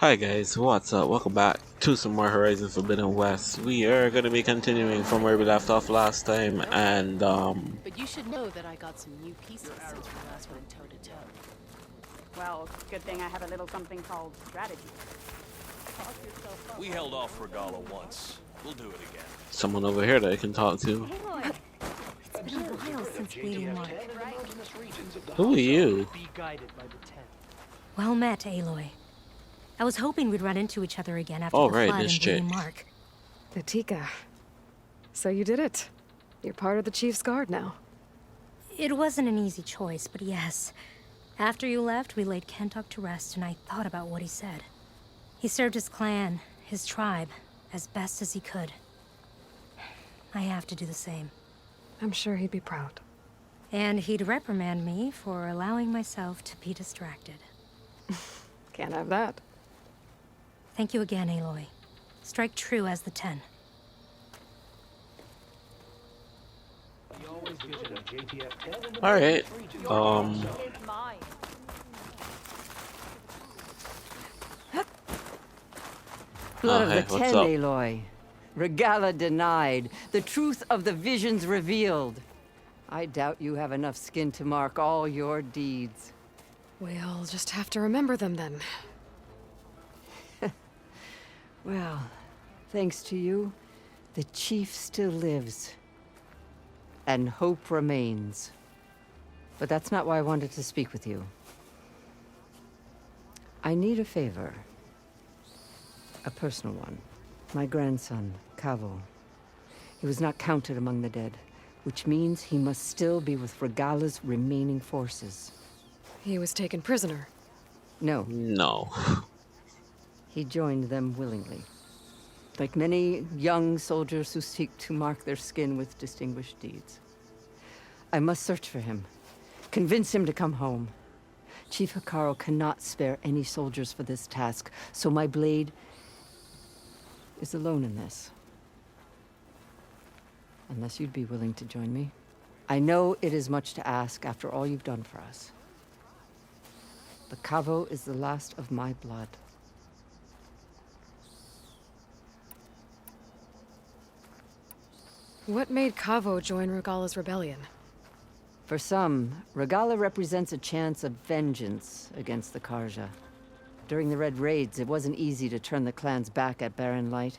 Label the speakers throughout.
Speaker 1: Hi guys, what's up? Welcome back to some more Horizon Forbidden West. We are going to be continuing from where we left off last time, and
Speaker 2: But you should know that I got some new pieces since we last went toe to toe.
Speaker 3: Well, good thing I have a little something called strategy.
Speaker 4: We held off Regala once. We'll do it again.
Speaker 1: someone over here that I can talk to.
Speaker 5: It's been a while since waiting Mark.
Speaker 1: Who are you?
Speaker 5: Well met, Aloy. I was hoping we'd run into each other again after
Speaker 1: Oh,
Speaker 5: the
Speaker 1: right,
Speaker 5: flood
Speaker 1: this
Speaker 5: and
Speaker 1: chick.
Speaker 5: waiting Mark.
Speaker 6: Natika. So you did it. You're part of the Chief's Guard now.
Speaker 5: It wasn't an easy choice, but yes. After you left, we laid Kentuck to rest, and I thought about what he said. He served his clan, his tribe, as best as he could. I have to do the same.
Speaker 6: I'm sure he'd be proud.
Speaker 5: And he'd reprimand me for allowing myself to be distracted.
Speaker 6: Can't have that.
Speaker 5: Thank you again, Aloy. Strike true as the 10.
Speaker 1: Alright,
Speaker 3: It's mine.
Speaker 7: Blood
Speaker 1: hey,
Speaker 7: of the
Speaker 1: what's
Speaker 7: Ten,
Speaker 1: up?
Speaker 7: Aloy. Regala denied. The truth of the visions revealed. I doubt you have enough skin to mark all your deeds.
Speaker 6: We'll just have to remember them then.
Speaker 7: Well, thanks to you, the Chief still lives. And hope remains. But that's not why I wanted to speak with you. I need a favor. A personal one. My grandson, Cavo. He was not counted among the dead, which means he must still be with Regala's remaining forces.
Speaker 6: He was taken prisoner.
Speaker 7: No,
Speaker 1: No.
Speaker 7: he joined them willingly. Like many young soldiers who seek to mark their skin with distinguished deeds. I must search for him. Convince him to come home. Chief Hikaru cannot spare any soldiers for this task, so my blade is alone in this. Unless you'd be willing to join me. I know it is much to ask after all you've done for us. But Cavo is the last of my blood.
Speaker 6: What made Cavo join Regala's rebellion?
Speaker 7: For some, Regala represents a chance of vengeance against the Karja. During the Red Raids, it wasn't easy to turn the clans back at Barren Light.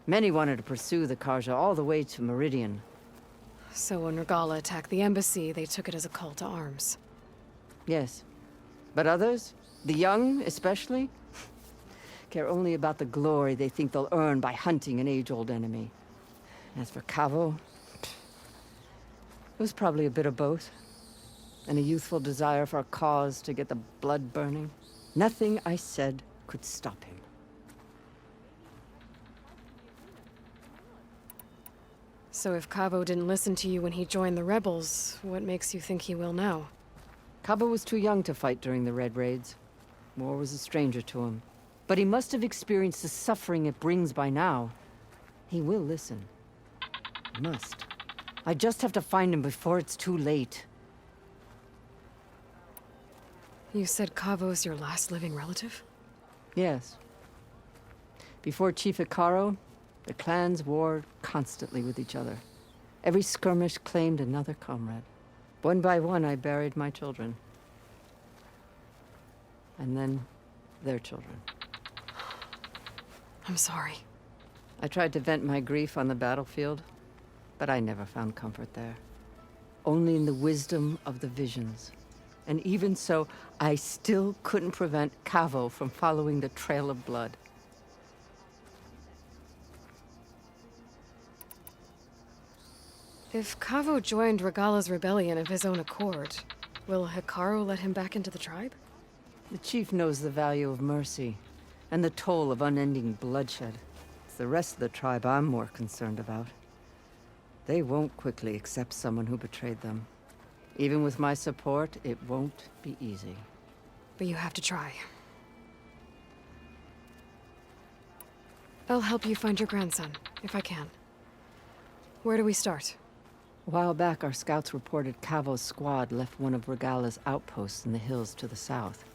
Speaker 7: Many wanted to pursue the Karja all the way to Meridian.
Speaker 6: So when Regala attacked the embassy, they took it as a call to arms.
Speaker 7: Yes. But others, the young especially, care only about the glory they think they'll earn by hunting an age-old enemy. As for Cavo, it was probably a bit of both. And a youthful desire for a cause to get the blood burning. Nothing I said could stop him.
Speaker 6: So if Cavo didn't listen to you when he joined the rebels, what makes you think he will now?
Speaker 7: Cabo was too young to fight during the Red Raids. War was a stranger to him. But he must have experienced the suffering it brings by now. He will listen. He must. I just have to find him before it's too late.
Speaker 6: You said Cavo's your last living relative?
Speaker 7: Yes. Before Chief Hikaru, the clans warred constantly with each other. Every skirmish claimed another comrade. One by one, I buried my children. And then, their children.
Speaker 6: I'm sorry.
Speaker 7: I tried to vent my grief on the battlefield, but I never found comfort there. Only in the wisdom of the visions. And even so, I still couldn't prevent Cavo from following the trail of blood.
Speaker 6: If Cavo joined Regala's rebellion of his own accord, will Hikaru let him back into the tribe?
Speaker 7: The chief knows the value of mercy, and the toll of unending bloodshed. It's the rest of the tribe I'm more concerned about. They won't quickly accept someone who betrayed them. Even with my support, it won't be easy.
Speaker 6: But you have to try. I'll help you find your grandson, if I can. Where do we start?
Speaker 7: A while back, our scouts reported Cavo's squad left one of Regala's outposts in the hills to the south.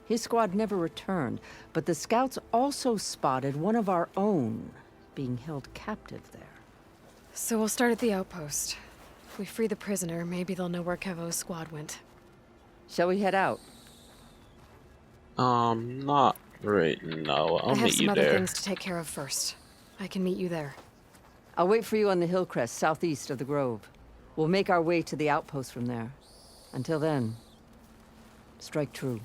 Speaker 7: His squad never returned, but the scouts also spotted one of our own being held captive there.
Speaker 6: So we'll start at the outpost. If we free the prisoner, maybe they'll know where Kevo's squad went.
Speaker 7: Shall we head out?
Speaker 1: Not right now. I'll
Speaker 6: I have
Speaker 1: meet
Speaker 6: some
Speaker 1: you
Speaker 6: other
Speaker 1: there.
Speaker 6: things to take care of first. I can meet you there.
Speaker 7: I'll wait for you on the hill crest southeast of the grove. We'll make our way to the outpost from there. Until then, strike true.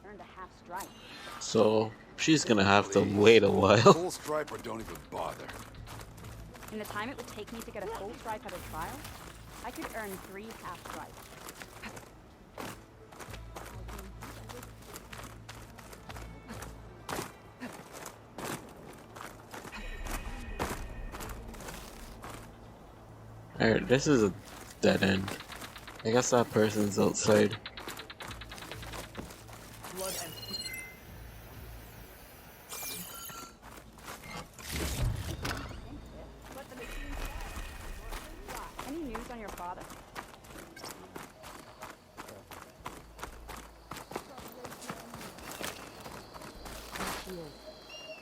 Speaker 3: Earned a half strike.
Speaker 1: So she's gonna have to wait a while.
Speaker 8: Full stripe or don't even bother.
Speaker 3: In the time it would take me to get a full stripe at a trial, I could earn 3 half stripes.
Speaker 1: Alright, this is a dead end. I guess that person's outside.
Speaker 3: Any news on your father?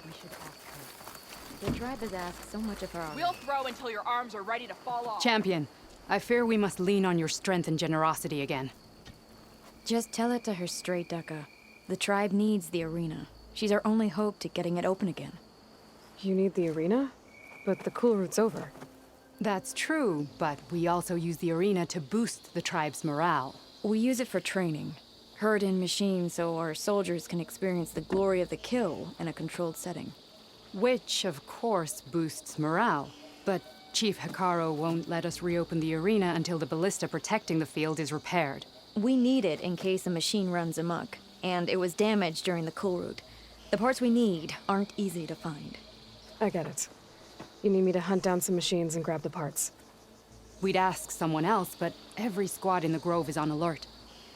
Speaker 2: We should ask her. The tribe has asked so much of her already.
Speaker 9: We'll throw until your arms are ready to fall off.
Speaker 10: Champion, I fear we must lean on your strength and generosity again.
Speaker 2: Just tell it to her straight, Ducka. The tribe needs the arena. She's our only hope to getting it open again.
Speaker 6: You need the arena? But the kulrut's over.
Speaker 10: That's true, but we also use the arena to boost the tribe's morale.
Speaker 2: We use it for training. Herd in machines so our soldiers can experience the glory of the kill in a controlled setting.
Speaker 10: Which, of course, boosts morale. But Chief Hikaru won't let us reopen the arena until the ballista protecting the field is repaired.
Speaker 2: We need it in case a machine runs amok, and it was damaged during the kulrut. The parts we need aren't easy to find.
Speaker 6: I get it. You need me to hunt down some machines and grab the parts.
Speaker 10: We'd ask someone else, but every squad in the grove is on alert.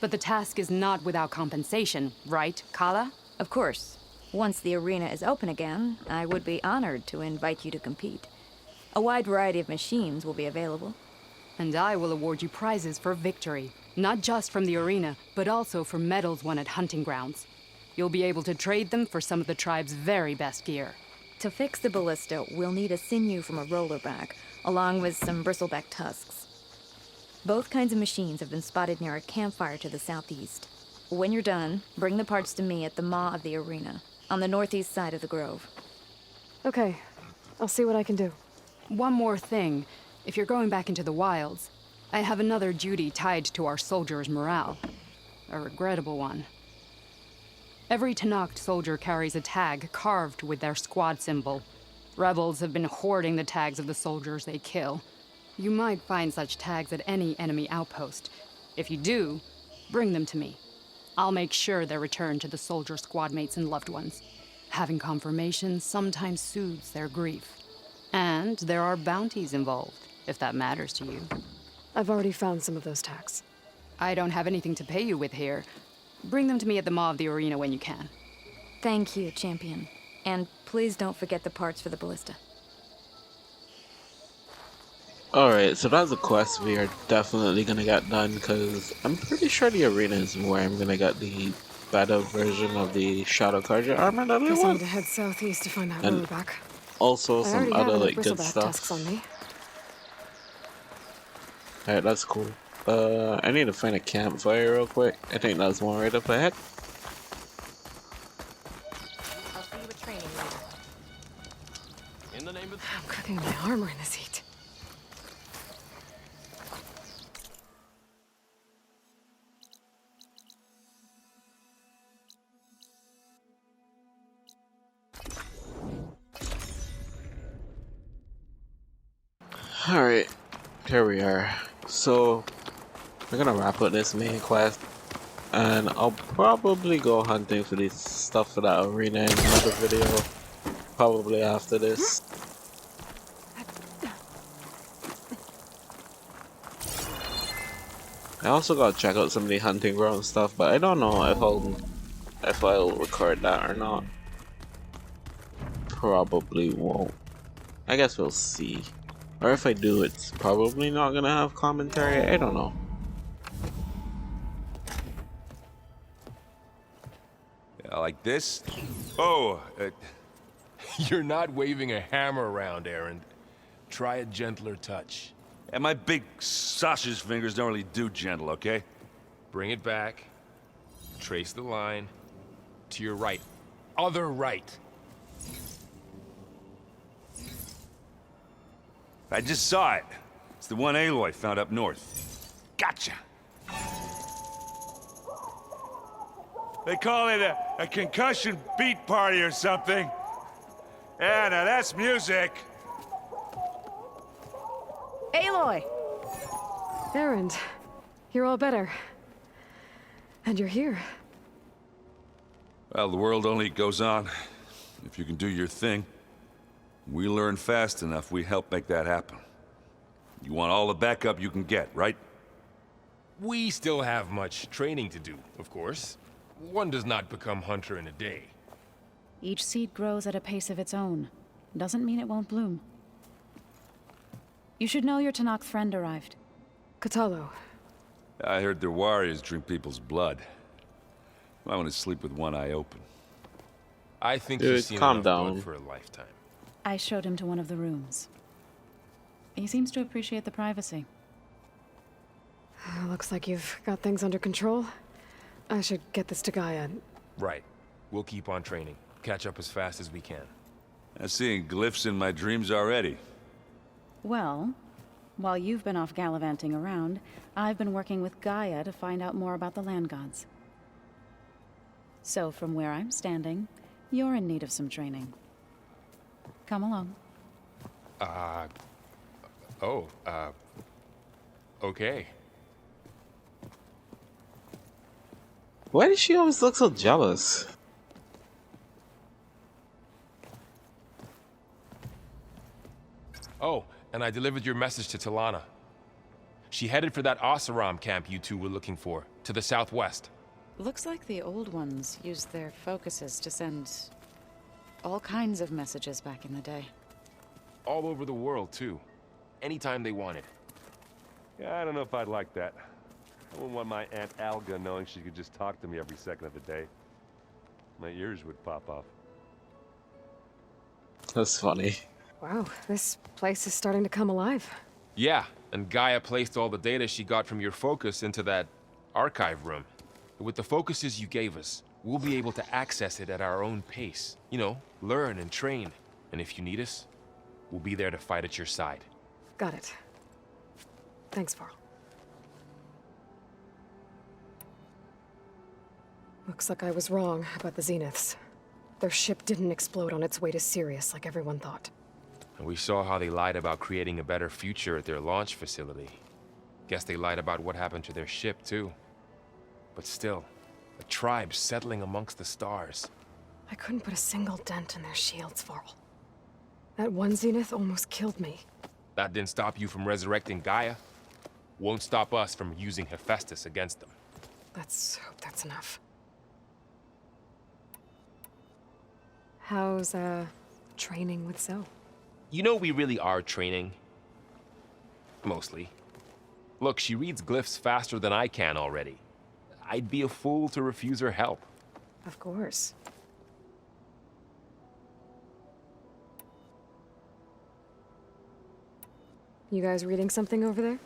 Speaker 10: But the task is not without compensation, right, Kala?
Speaker 2: Of course. Once the arena is open again, I would be honored to invite you to compete. A wide variety of machines will be available.
Speaker 10: And I will award you prizes for victory. Not just from the arena, but also for medals won at hunting grounds. You'll be able to trade them for some of the tribe's very best gear.
Speaker 2: To fix the ballista, we'll need a sinew from a rollerback, along with some bristleback tusks. Both kinds of machines have been spotted near a campfire to the southeast. When you're done, bring the parts to me at the maw of the arena, on the northeast side of the grove.
Speaker 6: Okay, I'll see what I can do.
Speaker 10: One more thing. If you're going back into the wilds, I have another duty tied to our soldiers' morale. A regrettable one. Every Tenakth soldier carries a tag carved with their squad symbol. Rebels have been hoarding the tags of the soldiers they kill. You might find such tags at any enemy outpost. If you do, bring them to me. I'll make sure they're returned to the soldier squad mates and loved ones. Having confirmation sometimes soothes their grief. And there are bounties involved, if that matters to you.
Speaker 6: I've already found some of those tags.
Speaker 10: I don't have anything to pay you with here. Bring them to me at the maw of the arena when you can.
Speaker 2: Thank you, champion. And please don't forget the parts for the ballista.
Speaker 1: Alright, so that's a quest we are definitely gonna get done, because I'm pretty sure the arena is where I'm gonna get the better version of the Shadow Carja armor that I
Speaker 6: Guess I need
Speaker 1: want.
Speaker 6: to head southeast to find that
Speaker 1: And
Speaker 6: rollerback.
Speaker 1: Also
Speaker 6: I
Speaker 1: some
Speaker 6: already
Speaker 1: other
Speaker 6: have
Speaker 1: like
Speaker 6: enough
Speaker 1: good
Speaker 6: bristleback tusks
Speaker 1: stuff.
Speaker 6: on me.
Speaker 1: Alright, that's cool. I need to find a campfire real quick. I think that's one right up ahead.
Speaker 9: I'll see you at training later.
Speaker 4: In the name of...
Speaker 6: I'm cooking my armor in this heat.
Speaker 1: Alright, here we are. So, we're gonna wrap up this main quest, and I'll probably go hunting for this stuff for that arena in another video, probably after this. I also gotta check out some of the hunting ground stuff, but I don't know if I'll record that or not. Probably won't. I guess we'll see. Or if I do, it's probably not gonna have commentary. I don't know.
Speaker 11: Like this? Oh, you're not waving a hammer around, Aaron. Try a gentler touch.
Speaker 4: And my big sausage fingers don't really do gentle, okay?
Speaker 11: Bring it back. Trace the line. To your right. Other right.
Speaker 4: I just saw it. It's the one Aloy found up north. Gotcha! They call it a concussion beat party or something. Yeah, now that's music.
Speaker 3: Aloy!
Speaker 6: Aaron, you're all better. And you're here.
Speaker 4: Well, the world only goes on if you can do your thing. We learn fast enough, we help make that happen. You want all the backup you can get, right?
Speaker 11: We still have much training to do, of course. One does not become hunter in a day.
Speaker 3: Each seed grows at a pace of its own. Doesn't mean it won't bloom. You should know your Tanakh friend arrived.
Speaker 6: Katalo.
Speaker 4: I heard their warriors drink people's blood. I want to sleep with one eye open.
Speaker 11: I think
Speaker 1: Dude,
Speaker 11: you've seen
Speaker 1: calm
Speaker 11: enough
Speaker 1: down.
Speaker 11: blood for a lifetime.
Speaker 3: I showed him to one of the rooms. He seems to appreciate the privacy.
Speaker 6: Looks like you've got things under control. I should get this to Gaia.
Speaker 11: Right. We'll keep on training. Catch up as fast as we can.
Speaker 4: I'm seeing glyphs in my dreams already.
Speaker 3: Well, while you've been off gallivanting around, I've been working with Gaia to find out more about the land gods. So from where I'm standing, you're in need of some training. Come along.
Speaker 11: Okay.
Speaker 1: Why does she always look so jealous?
Speaker 11: Oh, and I delivered your message to Talana. She headed for that Oseram camp you two were looking for, to the southwest.
Speaker 3: Looks like the old ones used their focuses to send all kinds of messages back in the day.
Speaker 11: All over the world, too. Anytime they wanted.
Speaker 12: Yeah, I don't know if I'd like that. I wouldn't want my Aunt Alga knowing she could just talk to me every second of the day. My ears would pop off.
Speaker 1: That's funny.
Speaker 6: Wow, this place is starting to come alive.
Speaker 11: Yeah, and Gaia placed all the data she got from your focus into that archive room. With the focuses you gave us, we'll be able to access it at our own pace. You know, learn and train. And if you need us, we'll be there to fight at your side.
Speaker 6: Got it. Thanks, Varl. Looks like I was wrong about the Zeniths. Their ship didn't explode on its way to Sirius like everyone thought.
Speaker 11: And we saw how they lied about creating a better future at their launch facility. Guess they lied about what happened to their ship, too. But still, a tribe settling amongst the stars.
Speaker 6: I couldn't put a single dent in their shields, Varl. That one Zenith almost killed me.
Speaker 11: That didn't stop you from resurrecting Gaia. Won't stop us from using Hephaestus against them.
Speaker 6: Let's hope that's enough. How's, training with Zoe?
Speaker 11: You know we really are training. Mostly. Look, she reads glyphs faster than I can already. I'd be a fool to refuse her help.
Speaker 6: Of course. You guys reading something over there?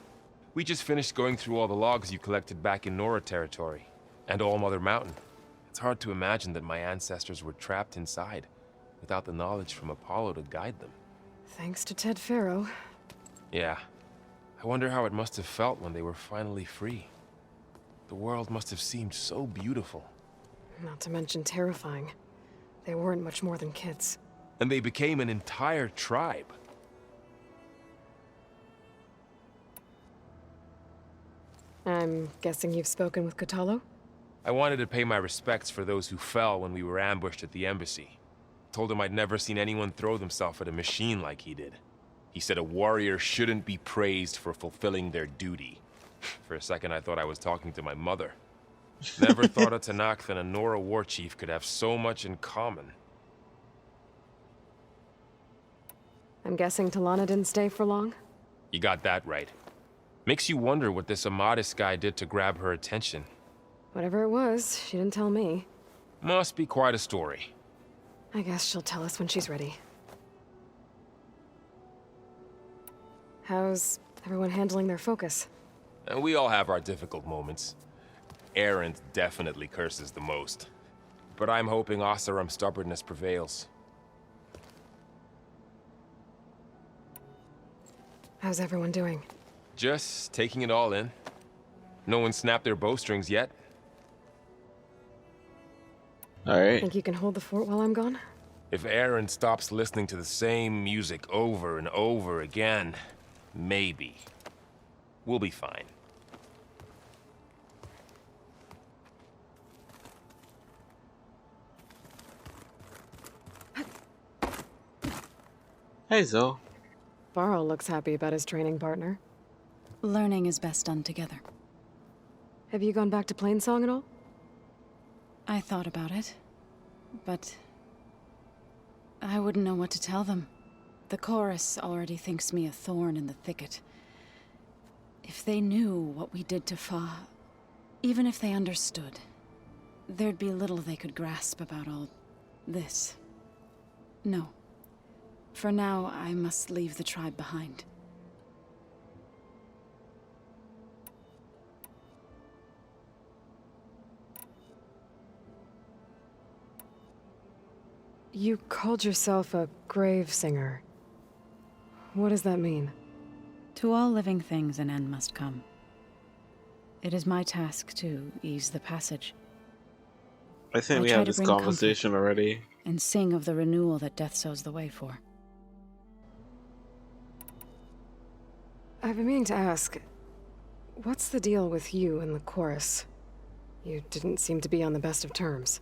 Speaker 11: We just finished going through all the logs you collected back in Nora territory, and All Mother Mountain. It's hard to imagine that my ancestors were trapped inside, without the knowledge from Apollo to guide them.
Speaker 6: Thanks to Ted Faro.
Speaker 11: Yeah. I wonder how it must have felt when they were finally free. The world must have seemed so beautiful.
Speaker 6: Not to mention terrifying. They weren't much more than kids.
Speaker 11: And they became an entire tribe.
Speaker 6: I'm guessing you've spoken with Katalo?
Speaker 11: I wanted to pay my respects for those who fell when we were ambushed at the embassy. Told him I'd never seen anyone throw themselves at a machine like he did. He said a warrior shouldn't be praised for fulfilling their duty. For a second, I thought I was talking to my mother. Never thought a Tanakh and a Nora war chief could have so much in common.
Speaker 6: I'm guessing Talana didn't stay for long?
Speaker 11: You got that right. Makes you wonder what this Amadis guy did to grab her attention.
Speaker 6: Whatever it was, she didn't tell me.
Speaker 11: Must be quite a story.
Speaker 6: I guess she'll tell us when she's ready. How's everyone handling their focus?
Speaker 11: And we all have our difficult moments. Erend definitely curses the most. But I'm hoping Oseram's stubbornness prevails.
Speaker 6: How's everyone doing?
Speaker 11: Just taking it all in. No one snapped their bowstrings yet.
Speaker 1: Alright.
Speaker 6: Think you can hold the fort while I'm gone?
Speaker 11: If Erend stops listening to the same music over and over again, maybe. We'll be fine.
Speaker 1: Hey, Zoe.
Speaker 6: Varl looks happy about his training partner.
Speaker 3: Learning is best done together.
Speaker 6: Have you gone back to Plainsong at all?
Speaker 3: I thought about it, but I wouldn't know what to tell them. The chorus already thinks me a thorn in the thicket. If they knew what we did to Fa, even if they understood, there'd be little they could grasp about all this. No. For now, I must leave the tribe behind.
Speaker 6: You called yourself a grave singer. What does that mean?
Speaker 3: To all living things, an end must come. It is my task to ease the passage.
Speaker 1: I think we
Speaker 3: try
Speaker 1: had
Speaker 3: to
Speaker 1: this
Speaker 3: bring
Speaker 1: conversation
Speaker 3: comfort
Speaker 1: already.
Speaker 3: and sing of the renewal that death sows the way for.
Speaker 6: I've been meaning to ask, what's the deal with you and the chorus? You didn't seem to be on the best of terms.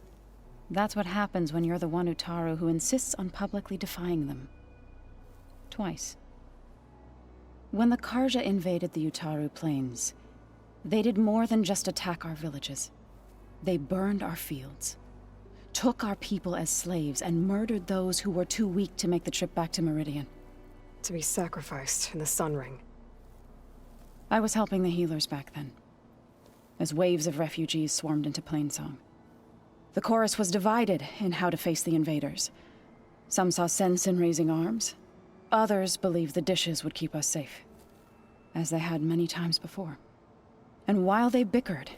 Speaker 3: That's what happens when you're the one Utaru who insists on publicly defying them. Twice. When the Karja invaded the Utaru plains, they did more than just attack our villages. They burned our fields, took our people as slaves, and murdered those who were too weak to make the trip back to Meridian.
Speaker 6: To be sacrificed in the Sun Ring.
Speaker 3: I was helping the healers back then, as waves of refugees swarmed into Plainsong. The chorus was divided in how to face the invaders. Some saw sense in raising arms. Others believed the dishes would keep us safe, as they had many times before. And while they bickered,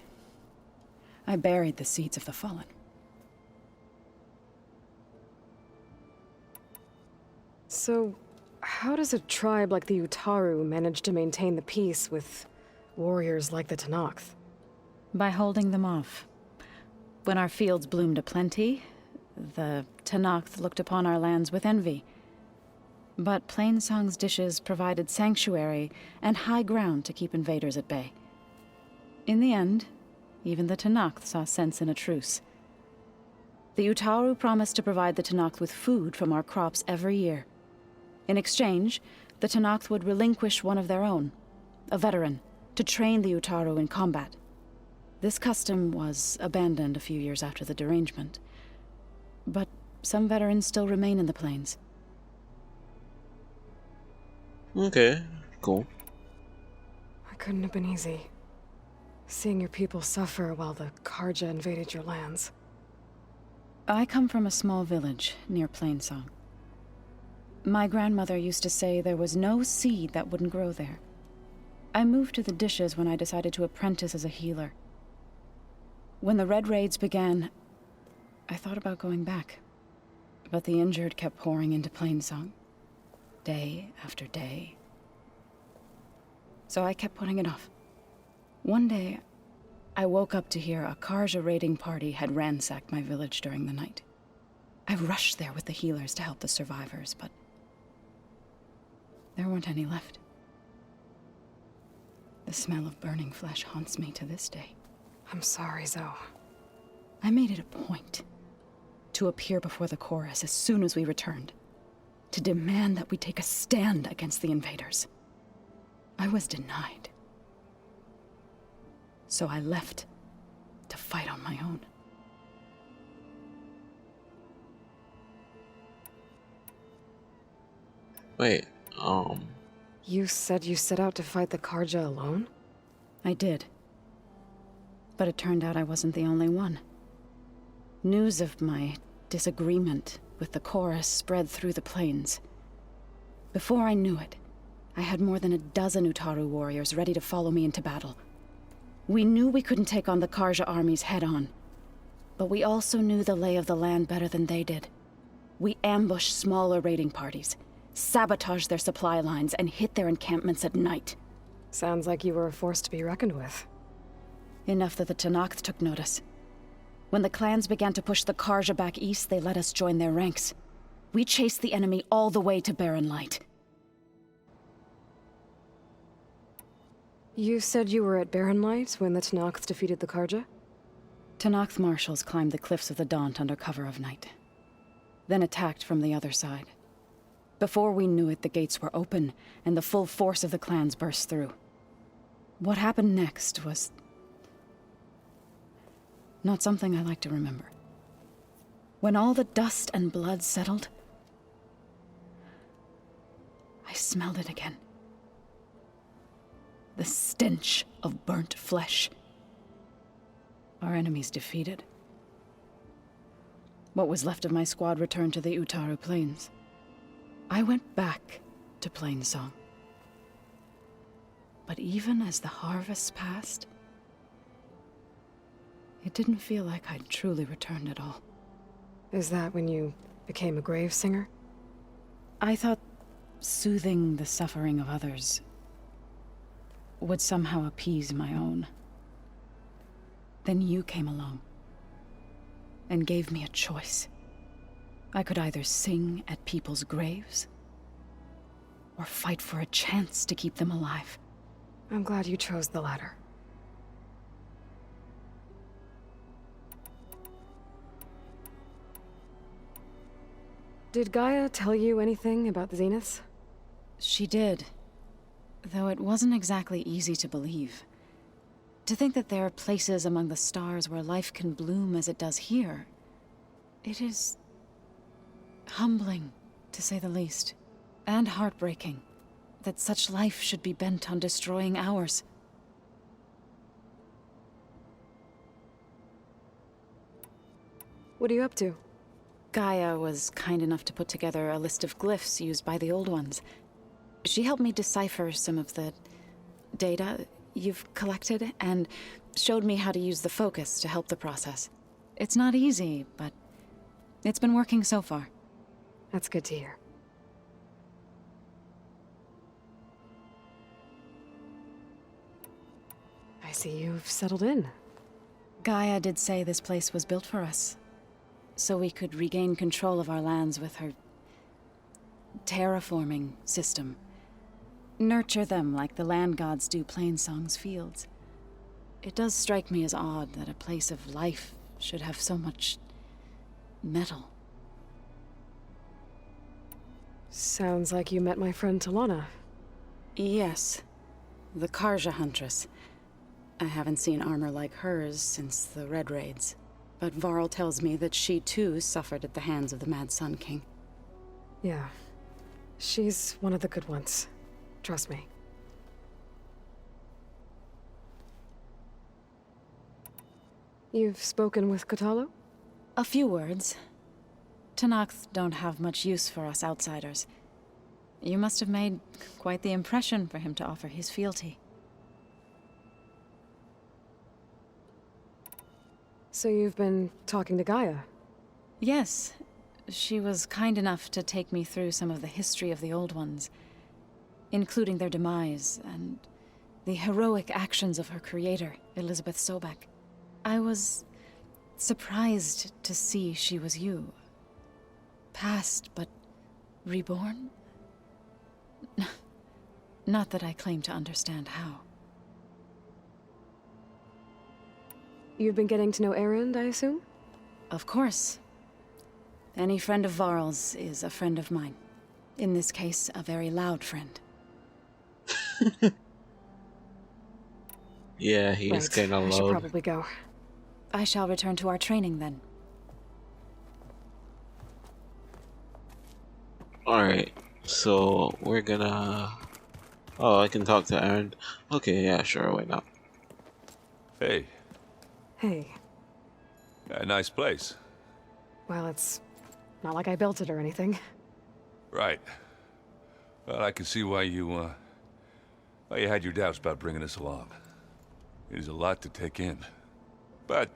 Speaker 3: I buried the seeds of the fallen.
Speaker 6: So, how does a tribe like the Utaru manage to maintain the peace with warriors like the Tenakth?
Speaker 3: By holding them off. When our fields bloomed aplenty, the Tenakth looked upon our lands with envy. But Plainsong's dishes provided sanctuary and high ground to keep invaders at bay. In the end, even the Tenakth saw sense in a truce. The Utaru promised to provide the Tenakth with food from our crops every year. In exchange, the Tenakth would relinquish one of their own, a veteran, to train the Utaru in combat. This custom was abandoned a few years after the derangement. But some veterans still remain in the plains.
Speaker 1: Okay, cool.
Speaker 6: It couldn't have been easy. Seeing your people suffer while the Karja invaded your lands.
Speaker 3: I come from a small village near Plainsong. My grandmother used to say there was no seed that wouldn't grow there. I moved to the dishes when I decided to apprentice as a healer. When the Red Raids began, I thought about going back. But the injured kept pouring into Plainsong, day after day. So I kept putting it off. One day, I woke up to hear a Karja raiding party had ransacked my village during the night. I rushed there with the healers to help the survivors, but there weren't any left. The smell of burning flesh haunts me to this day.
Speaker 6: I'm sorry, Zoe.
Speaker 3: I made it a point to appear before the chorus as soon as we returned, to demand that we take a stand against the invaders. I was denied. So I left to fight on my own.
Speaker 1: Wait,
Speaker 6: You said you set out to fight the Karja alone?
Speaker 3: I did. But it turned out I wasn't the only one. News of my disagreement with the chorus spread through the plains. Before I knew it, I had more than a dozen Utaru warriors ready to follow me into battle. We knew we couldn't take on the Karja armies head-on, but we also knew the lay of the land better than they did. We ambushed smaller raiding parties, sabotaged their supply lines, and hit their encampments at night.
Speaker 6: Sounds like you were a force to be reckoned with.
Speaker 3: Enough that the Tenakth took notice. When the clans began to push the Karja back east, they let us join their ranks. We chased the enemy all the way to Barren Light.
Speaker 6: You said you were at Barren Light when the Tenakth defeated the Karja?
Speaker 3: Tenakth marshals climbed the cliffs of the Daunt under cover of night, then attacked from the other side. Before we knew it, the gates were open, and the full force of the clans burst through. What happened next was not something I like to remember. When all the dust and blood settled, I smelled it again. The stench of burnt flesh. Our enemies defeated. What was left of my squad returned to the Utaru Plains. I went back to Plainsong. But even as the harvests passed, it didn't feel like I'd truly returned at all.
Speaker 6: Is that when you became a grave singer?
Speaker 3: I thought soothing the suffering of others would somehow appease my own. Then you came along and gave me a choice. I could either sing at people's graves or fight for a chance to keep them alive.
Speaker 6: I'm glad you chose the latter. Did Gaia tell you anything about the Zeniths?
Speaker 3: She did, though it wasn't exactly easy to believe. To think that there are places among the stars where life can bloom as it does here, it is humbling, to say the least, and heartbreaking that such life should be bent on destroying ours.
Speaker 6: What are you up to?
Speaker 3: Gaia was kind enough to put together a list of glyphs used by the Old Ones. She helped me decipher some of the data you've collected, and showed me how to use the focus to help the process. It's not easy, but it's been working so far.
Speaker 6: That's good to hear. I see you've settled in.
Speaker 3: Gaia did say this place was built for us, so we could regain control of our lands with her terraforming system. Nurture them like the land gods do Plainsong's fields. It does strike me as odd that a place of life should have so much metal.
Speaker 6: Sounds like you met my friend Talana.
Speaker 3: Yes, the Karja Huntress. I haven't seen armor like hers since the Red Raids, but Varl tells me that she too suffered at the hands of the Mad Sun King.
Speaker 6: Yeah, she's one of the good ones. Trust me. You've spoken with Kotallo?
Speaker 3: A few words. Tenakth don't have much use for us outsiders. You must have made quite the impression for him to offer his fealty.
Speaker 6: So you've been talking to Gaia?
Speaker 3: Yes. She was kind enough to take me through some of the history of the Old Ones, including their demise and the heroic actions of her creator, Elizabeth Sobek. I was surprised to see she was you. Past, but reborn? Not that I claim to understand how.
Speaker 6: You've been getting to know Erend, I assume?
Speaker 3: Of course. Any friend of Varl's is a friend of mine. In this case, a very loud friend.
Speaker 1: Yeah, he's kind of
Speaker 6: I should
Speaker 1: loud.
Speaker 6: probably go.
Speaker 3: I shall return to our training then.
Speaker 1: Alright, so we're gonna... Oh, I can talk to Aaron. Okay, yeah, sure, why not?
Speaker 4: Hey,
Speaker 6: Hey,
Speaker 4: nice place.
Speaker 6: Well, it's not like I built it or anything.
Speaker 4: Right. Well, I can see why you had your doubts about bringing us along. It is a lot to take in. But,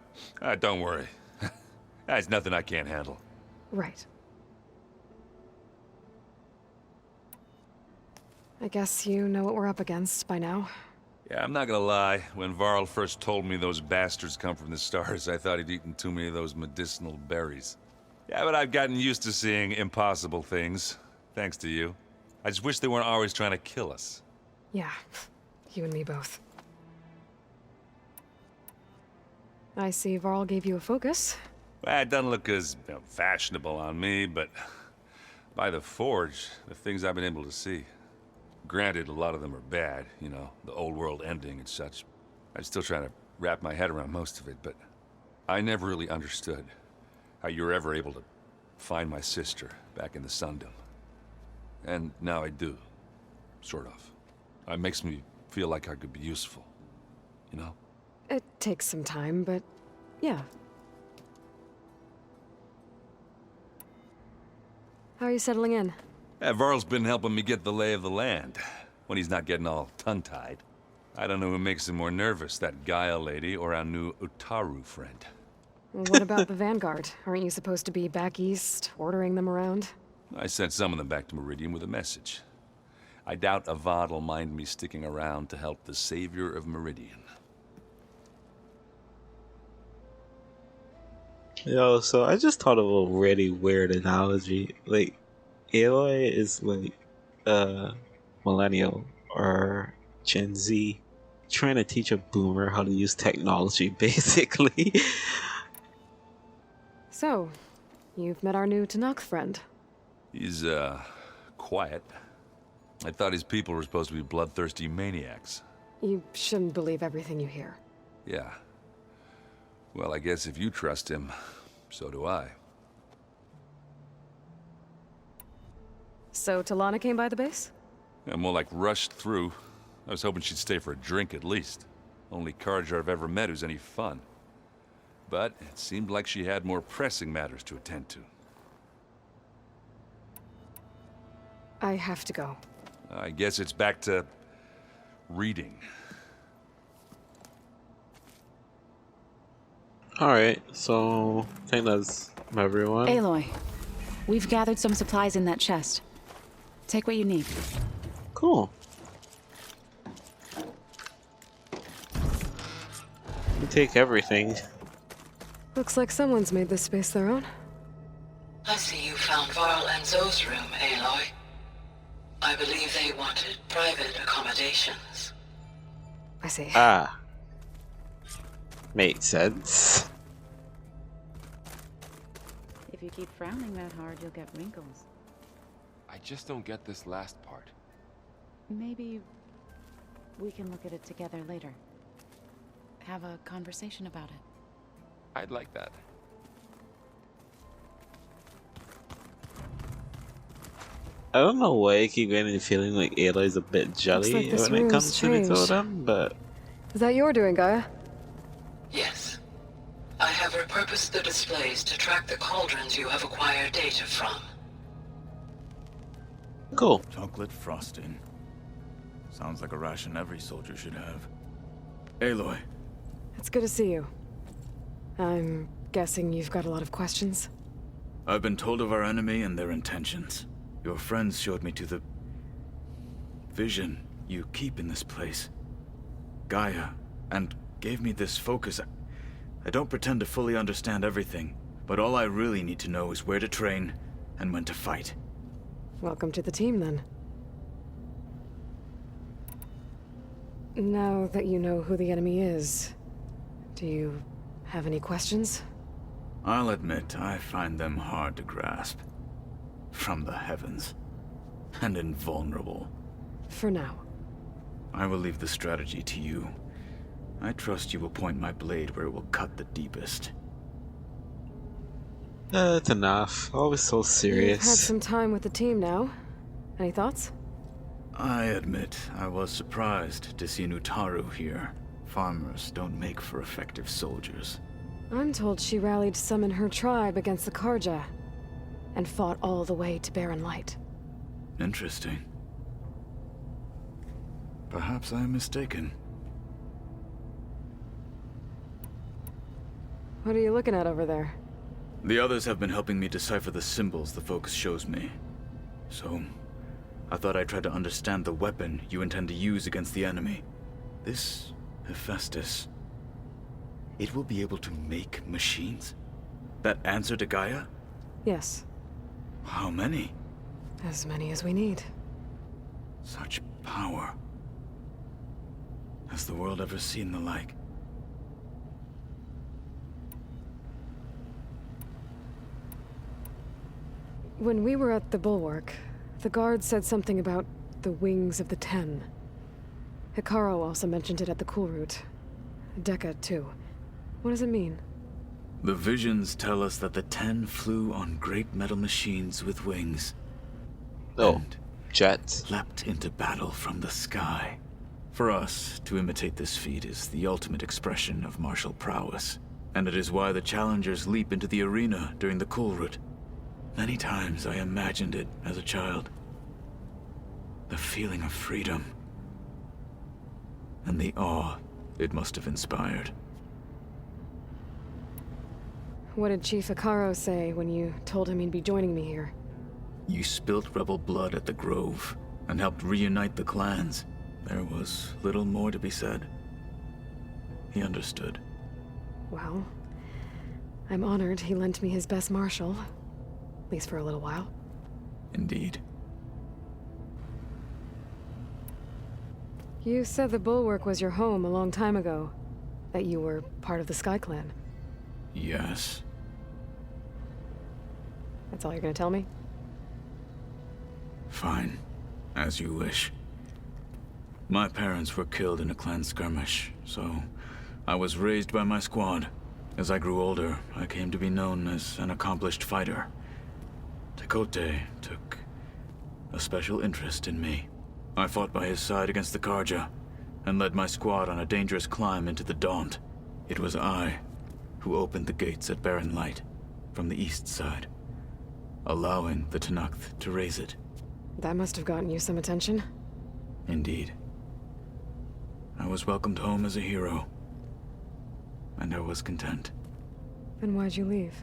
Speaker 4: don't worry. That's nothing I can't handle.
Speaker 6: Right. I guess you know what we're up against by now.
Speaker 4: Yeah, I'm not gonna lie. When Varl first told me those bastards come from the stars, I thought he'd eaten too many of those medicinal berries. Yeah, but I've gotten used to seeing impossible things, thanks to you. I just wish they weren't always trying to kill us.
Speaker 6: Yeah, you and me both. I see Varl gave you a focus.
Speaker 4: Well, it doesn't look as fashionable on me, but by the Forge, the things I've been able to see. Granted, a lot of them are bad, you know, the old world ending and such. I'm still trying to wrap my head around most of it, but I never really understood how you were ever able to find my sister back in the Sundom. And now I do, sort of. It makes me feel like I could be useful, you know?
Speaker 6: It takes some time, but yeah. How are you settling in?
Speaker 4: Varl's been helping me get the lay of the land, when he's not getting all tongue-tied. I don't know who makes him more nervous, that Gaia lady or our new Utaru friend.
Speaker 6: What about the Vanguard? Aren't you supposed to be back east, ordering them around?
Speaker 4: I sent some of them back to Meridian with a message. I doubt Avad will mind me sticking around to help the savior of Meridian.
Speaker 1: Yo, so I just thought of a really weird analogy. Like, Aloy is like millennial or Gen Z trying to teach a boomer how to use technology, basically.
Speaker 6: So, you've met our new Tanakh friend.
Speaker 4: He's, quiet. I thought his people were supposed to be bloodthirsty maniacs.
Speaker 6: You shouldn't believe everything you hear.
Speaker 4: Yeah. Well, I guess if you trust him, so do I.
Speaker 6: So Talana came by the base?
Speaker 4: Yeah, more like rushed through. I was hoping she'd stay for a drink at least. Only Carja I've ever met who's any fun. But it seemed like she had more pressing matters to attend to.
Speaker 6: I have to go.
Speaker 4: I guess it's back to reading.
Speaker 1: Alright, so I think that's everyone.
Speaker 3: Aloy, we've gathered some supplies in that chest. Take what you need.
Speaker 1: Cool. You take everything.
Speaker 6: Looks like someone's made this space their own.
Speaker 13: I see you found Varl and Zoe's room, Aloy. I believe they wanted private accommodations.
Speaker 6: I see.
Speaker 1: Ah. Makes sense.
Speaker 3: If you keep frowning that hard, you'll get wrinkles.
Speaker 11: I just don't get this last part.
Speaker 3: Maybe we can look at it together later. Have a conversation about it.
Speaker 11: I'd like that.
Speaker 1: I don't know why I keep getting the feeling like Aloy's a bit jelly
Speaker 6: like this
Speaker 1: when it
Speaker 6: room's
Speaker 1: comes to the
Speaker 6: changed.
Speaker 1: totem, but...
Speaker 6: Is that your doing, Gaia?
Speaker 13: Yes. I have repurposed the displays to track the cauldrons you have acquired data from.
Speaker 1: Cool.
Speaker 14: Chocolate frosting. Sounds like a ration every soldier should have. Aloy.
Speaker 6: It's good to see you. I'm guessing you've got a lot of questions?
Speaker 14: I've been told of our enemy and their intentions. Your friends showed me to the vision you keep in this place. Gaia, and gave me this focus. I don't pretend to fully understand everything, but all I really need to know is where to train and when to fight.
Speaker 6: Welcome to the team, then. Now that you know who the enemy is, do you have any questions?
Speaker 14: I'll admit, I find them hard to grasp. From the heavens. And invulnerable.
Speaker 6: For now.
Speaker 14: I will leave the strategy to you. I trust you will point my blade where it will cut the deepest.
Speaker 1: It's enough. Always so serious.
Speaker 6: You've had some time with the team now. Any thoughts?
Speaker 14: I admit, I was surprised to see Utaru here. Farmers don't make for effective soldiers.
Speaker 6: I'm told she rallied some in her tribe against the Karja, and fought all the way to Barren Light.
Speaker 14: Interesting. Perhaps I am mistaken.
Speaker 6: What are you looking at over there?
Speaker 14: The others have been helping me decipher the symbols the focus shows me. So, I thought I'd try to understand the weapon you intend to use against the enemy. This Hephaestus, it will be able to make machines? That answer to Gaia?
Speaker 6: Yes.
Speaker 14: How many?
Speaker 6: As many as we need.
Speaker 14: Such power. Has the world ever seen the like?
Speaker 6: When we were at the Bulwark, the guard said something about the Wings of the Ten. Hikaru also mentioned it at the Kulrut. Dekka, too. What does it mean?
Speaker 14: The visions tell us that the Ten flew on great metal machines with wings.
Speaker 1: Oh, jets.
Speaker 14: Leapt into battle from the sky. For us, to imitate this feat is the ultimate expression of martial prowess. And it is why the challengers leap into the arena during the Kulrut. Many times I imagined it as a child. The feeling of freedom. And the awe it must have inspired.
Speaker 6: What did Chief Hikaru say when you told him he'd be joining me here?
Speaker 14: You spilt rebel blood at the Grove, and helped reunite the clans. There was little more to be said. He understood.
Speaker 6: Well, I'm honored he lent me his best martial. At least for a little while.
Speaker 14: Indeed.
Speaker 6: You said the Bulwark was your home a long time ago. That you were part of the Sky Clan.
Speaker 14: Yes.
Speaker 6: That's all you're gonna tell me?
Speaker 14: Fine. As you wish. My parents were killed in a clan skirmish, so I was raised by my squad. As I grew older, I came to be known as an accomplished fighter. Tekote took a special interest in me. I fought by his side against the Karja, and led my squad on a dangerous climb into the Daunt. It was I who opened the gates at Barren Light, from the east side, allowing the Tenakth to raise it.
Speaker 6: That must have gotten you some attention.
Speaker 14: Indeed. I was welcomed home as a hero, and I was content.
Speaker 6: Then why'd you leave?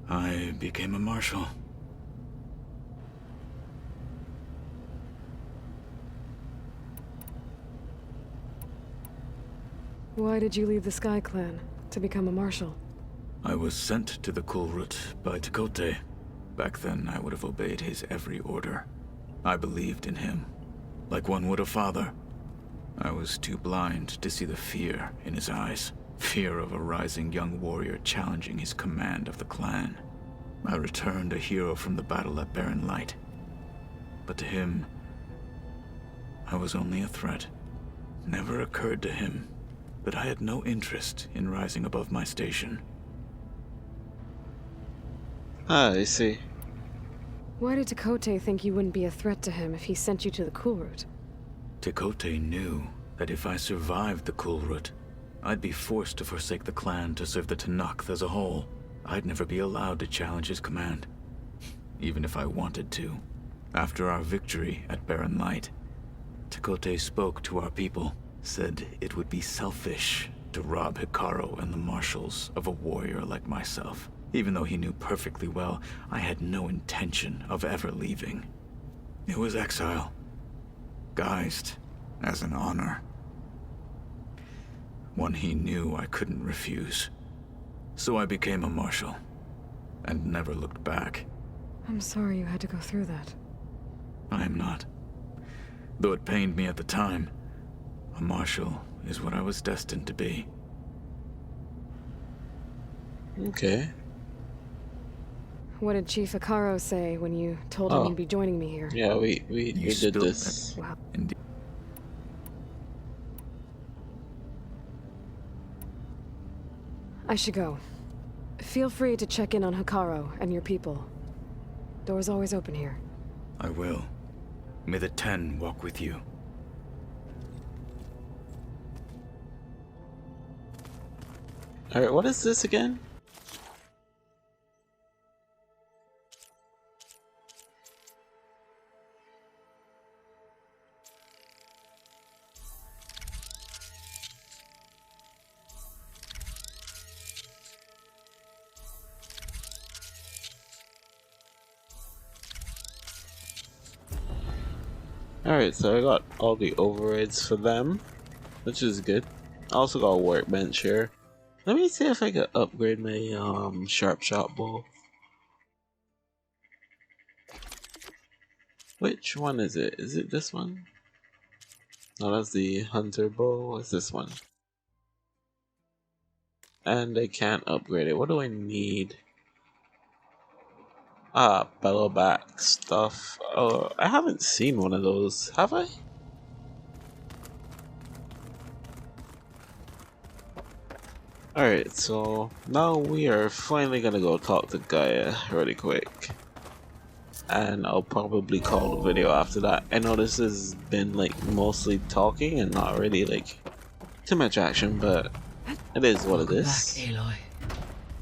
Speaker 14: I became a marshal.
Speaker 6: Why did you leave the Sky Clan to become a marshal?
Speaker 14: I was sent to the Kulrut by Tekote. Back then, I would have obeyed his every order. I believed in him, like one would a father. I was too blind to see the fear in his eyes. Fear of a rising young warrior challenging his command of the clan. I returned a hero from the battle at Barren Light. But to him, I was only a threat. Never occurred to him that I had no interest in rising above my station.
Speaker 1: Ah, I see.
Speaker 6: Why did Tekote think you wouldn't be a threat to him if he sent you to the Kulrut?
Speaker 14: Tekote knew that if I survived the Kulrut, I'd be forced to forsake the clan to serve the Tenakth as a whole. I'd never be allowed to challenge his command, even if I wanted to. After our victory at Barren Light, Tekote spoke to our people, said it would be selfish to rob Hikaru and the marshals of a warrior like myself, even though he knew perfectly well I had no intention of ever leaving. It was exile, guised as an honor. One he knew I couldn't refuse. So I became a marshal, and never looked back.
Speaker 6: I'm sorry you had to go through that.
Speaker 14: I am not. Though it pained me at the time, a marshal is what I was destined to be.
Speaker 1: Okay.
Speaker 6: What did Chief Hikaru say when you told him you'd be joining me here?
Speaker 1: Yeah, we did this.
Speaker 6: Wow.
Speaker 14: Indeed.
Speaker 6: I should go. Feel free to check in on Hikaru and your people. Door's always open here.
Speaker 14: I will. May the Ten walk with you.
Speaker 1: Alright, what is this again? Alright, so I got all the overrides for them, which is good. I also got a workbench here. Let me see if I can upgrade my sharp shot bow. Which one is it? Is it this one? No, that's the hunter bow. What's this one? And I can't upgrade it. What do I need? Ah, bellowback stuff. Oh, I haven't seen one of those, have I? Alright, so now we are finally gonna go talk to Gaia really quick. And I'll probably call the video after that. I know this has been like mostly talking and not really like too much action, but it is what it is.
Speaker 13: Welcome back, Aloy.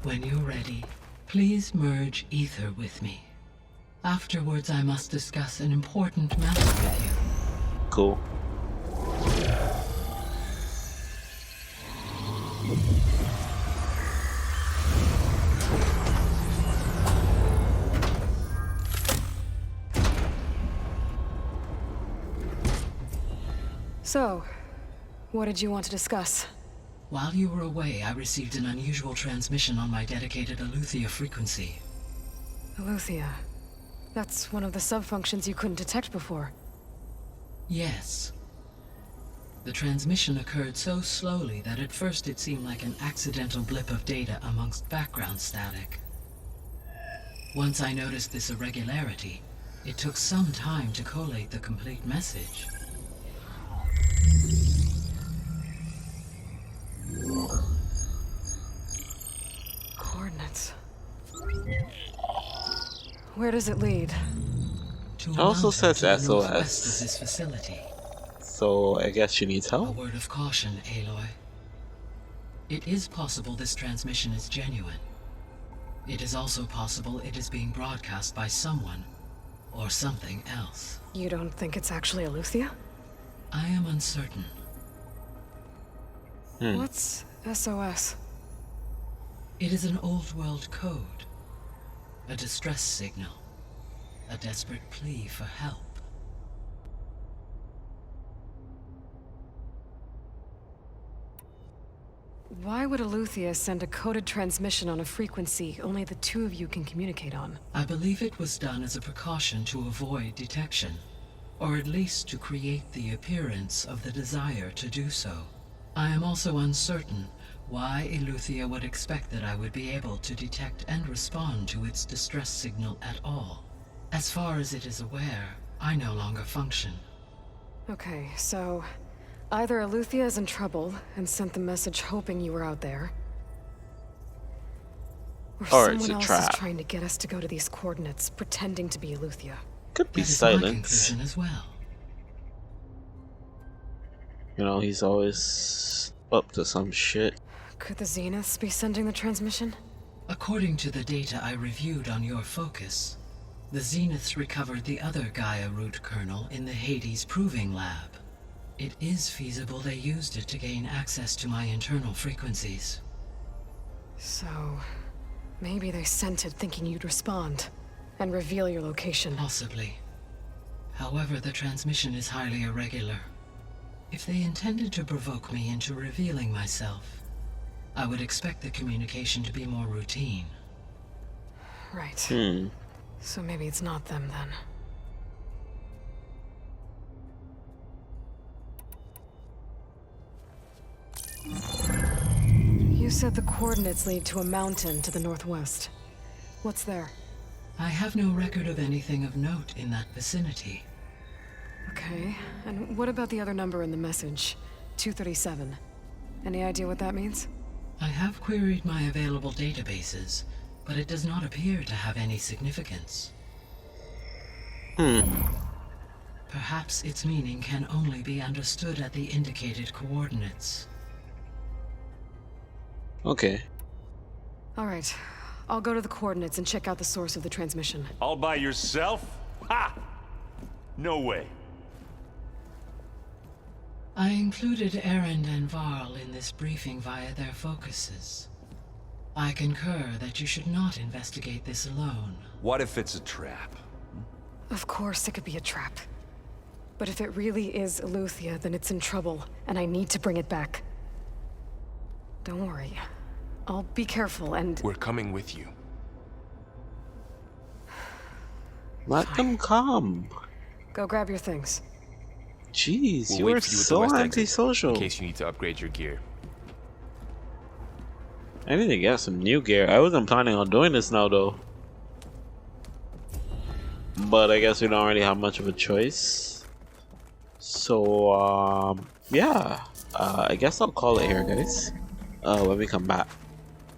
Speaker 13: When you're ready, please merge Aether with me. Afterwards, I must discuss an important matter with you.
Speaker 1: Cool.
Speaker 6: So, what did you want to discuss?
Speaker 13: While you were away, I received an unusual transmission on my dedicated Eleuthia frequency.
Speaker 6: Eleuthia. That's one of the sub-functions you couldn't detect before.
Speaker 13: Yes. The transmission occurred so slowly that at first it seemed like an accidental blip of data amongst background static. Once I noticed this irregularity, it took some time to collate the complete message.
Speaker 6: Coordinates. Where does it lead?
Speaker 1: It also says
Speaker 13: Northwest is
Speaker 1: SOS.
Speaker 13: this facility.
Speaker 1: So I guess she needs
Speaker 13: A
Speaker 1: help?
Speaker 13: word of caution, Aloy. It is possible this transmission is genuine. It is also possible it is being broadcast by someone or something else.
Speaker 6: You don't think it's actually Eleuthia?
Speaker 13: I am uncertain.
Speaker 6: What's SOS?
Speaker 13: It is an old world code. A distress signal. A desperate plea for help.
Speaker 6: Why would Eleuthia send a coded transmission on a frequency only the two of you can communicate on?
Speaker 13: I believe it was done as a precaution to avoid detection, or at least to create the appearance of the desire to do so. I am also uncertain why Eleuthia would expect that I would be able to detect and respond to its distress signal at all. As far as it is aware, I no longer function.
Speaker 6: Okay, so either Eleuthia is in trouble and sent the message hoping you were out there, or
Speaker 1: it's
Speaker 6: someone
Speaker 1: a
Speaker 6: else
Speaker 1: trap.
Speaker 6: is trying to get us to go to these coordinates, pretending to be Eleuthia.
Speaker 1: Could be
Speaker 13: That is my
Speaker 1: silence.
Speaker 13: conclusion as well.
Speaker 1: You know, he's always up to some shit.
Speaker 6: Could the Zeniths be sending the transmission?
Speaker 13: According to the data I reviewed on your focus, the Zeniths recovered the other Gaia root kernel in the Hades Proving Lab. It is feasible they used it to gain access to my internal frequencies.
Speaker 6: So, maybe they sent it thinking you'd respond and reveal your location.
Speaker 13: Possibly. However, the transmission is highly irregular. If they intended to provoke me into revealing myself, I would expect the communication to be more routine.
Speaker 6: Right.
Speaker 1: Hmm.
Speaker 6: So maybe it's not them then. You said the coordinates lead to a mountain to the northwest. What's there?
Speaker 13: I have no record of anything of note in that vicinity.
Speaker 6: Okay, and what about the other number in the message? 237. Any idea what that means?
Speaker 13: I have queried my available databases, but it does not appear to have any significance. Perhaps its meaning can only be understood at the indicated coordinates.
Speaker 1: Okay.
Speaker 6: Alright. I'll go to the coordinates and check out the source of the transmission.
Speaker 12: All by yourself? Ha! No way.
Speaker 13: I included Erend and Varl in this briefing via their focuses. I concur that you should not investigate this alone.
Speaker 12: What if it's a trap?
Speaker 6: Of course it could be a trap. But if it really is Eleuthia, then it's in trouble, and I need to bring it back. Don't worry. I'll be careful and...
Speaker 11: We're coming with you.
Speaker 1: Let them come.
Speaker 6: Go grab your things.
Speaker 1: Jeez,
Speaker 11: We'll
Speaker 1: you
Speaker 11: wait
Speaker 1: are
Speaker 11: for you at the
Speaker 1: so
Speaker 11: west exit,
Speaker 1: antisocial.
Speaker 11: in case you need to upgrade your gear.
Speaker 1: I need to get some new gear. I wasn't planning on doing this now though. But I guess we don't really have much of a choice. So, yeah. I guess I'll call it here, guys. When we come back,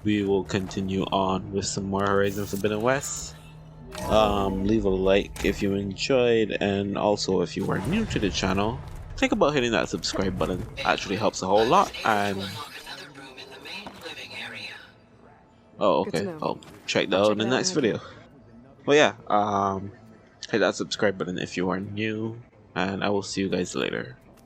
Speaker 1: we will continue on with some more Horizon Forbidden West. Leave a like if you enjoyed, and also if you are new to the channel, think about hitting that subscribe button. It actually helps a whole lot. And oh, okay, I'll check that out in the next video. Well, yeah, hit that subscribe button if you are new, and I will see you guys later.